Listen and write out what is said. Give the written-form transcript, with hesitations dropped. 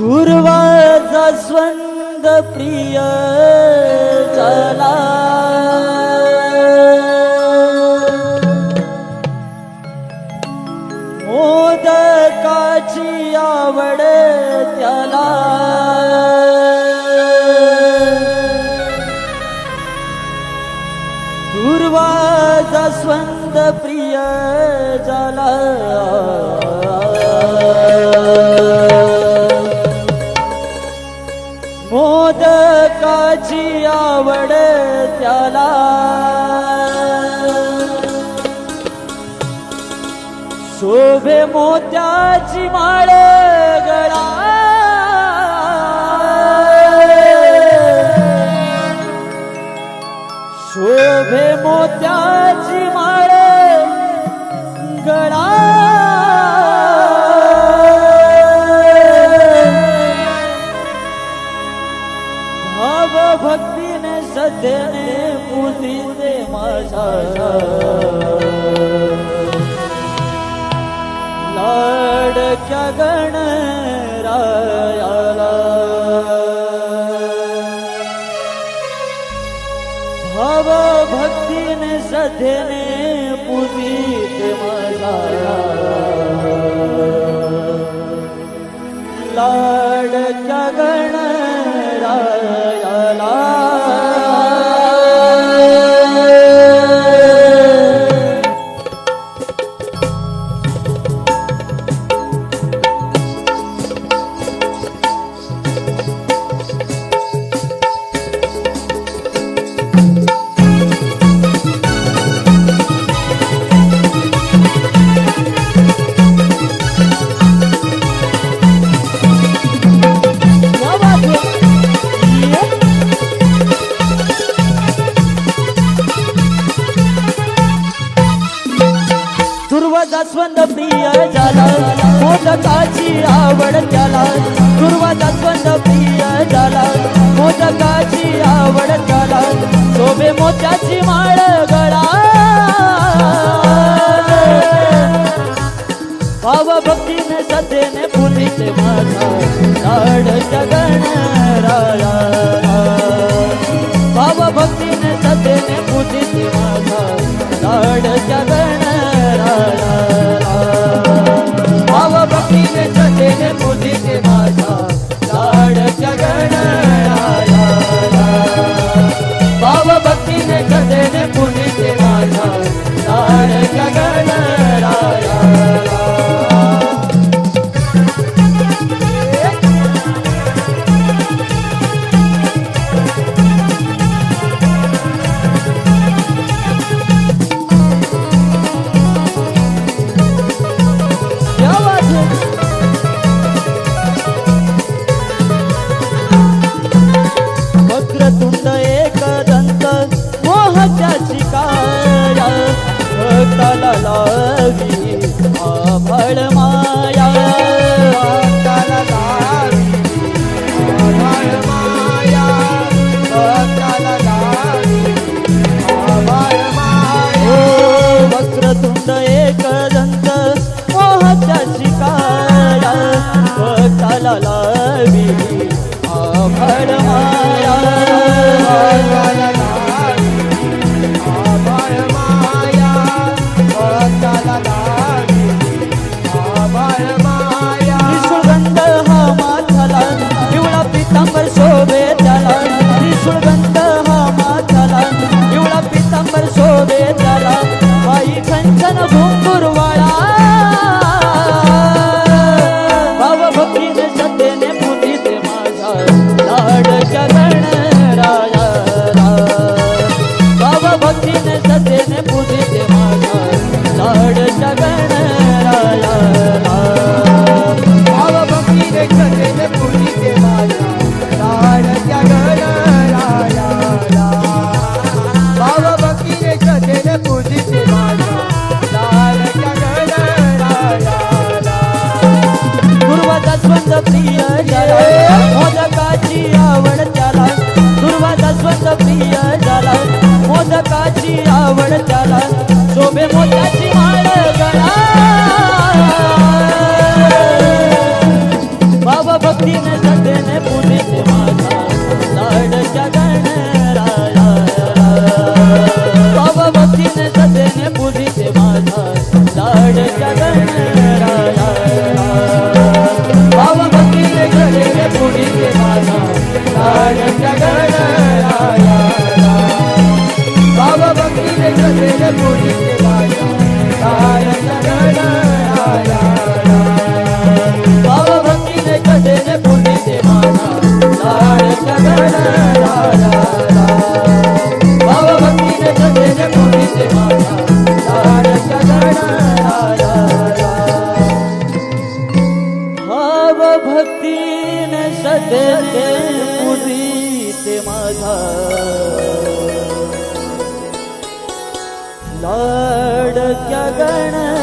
दुर्वा जास्वंद प्रिय झाला मोदकाची आवड त्याला दुर्वा जास्वंद प्रिय झाला मोदकाची आवड त्याला शोभे मोत्याची माळ गळा शोभे मोत्याची माळ गळा भाव भक्तीने सध्याने पूजिते माझा लाडक्या गणरायाला भाव भक्तीने सध्याने पूजिते माझा लाडक्या गणरायाला जास्वंद प्रिय झाला मोदकाची आवड त्याला दुर्वा जास्वंद प्रिय झाला मोदकाची आवड त्याला शोभे मोत्याची माळ गळा भाव भक्तीने सध्याने पूजिते माझा लाडक्या गणरायाला भाव भक्तीने सध्याने पूजिते माझा लाडक्या गणरायाला भाव भक्तीने सध्याने पूजिते माझा लाडक्या गणरायाला भाव भक्तीने सध्याने पूजिते माझा लाडक्या गणरायाला वक्रतुंड एकदंत मोहच्याची काया भक्ताला लावी आभाळ माया भक्ताला लावी आभाळ माया भक्ताला लावी आभाळ माया वक्रतुंड एकदंत मोहच्याची काया भक्ताला लावी आभाळ माया भक्ताला लावी आभाळ माया भक्ताला लावी आभाळ माया त्रिशूळगंध हा माथाला पिवळा पितांबर शोभे त्याला त्रिशूळगंध हा माथाला पिवळा पितांबर शोभे त्याला बाई कंचन घुंगुरवाळा भाव भक्तीने सध्याने पूजिते माझा लाडक्या गणरायाला भाव भक्तीने सध्याने पूजिते माझा लाडक्या गणरायाला भाव भक्तीने सध्याने पूजिते माझा लाडक्या गणरायाला भाव भक्तीने सध्याने पूजिते माझा लाडक्या गणरायाला दुर्वा जास्वंद प्रिय झाला मोदकाची आवड त्याला दुर्वा जास्वंद प्रिय झाला मोदकाची आवड त्याला शोभे मोत्याची माळ गळा बाबा भक्तीने गणराया भाव भक्तीने सदेने पूजिते माझा लाडक्या गणराया भाव भक्तीने सदेने पूजिते माझा लाडक्या गणराया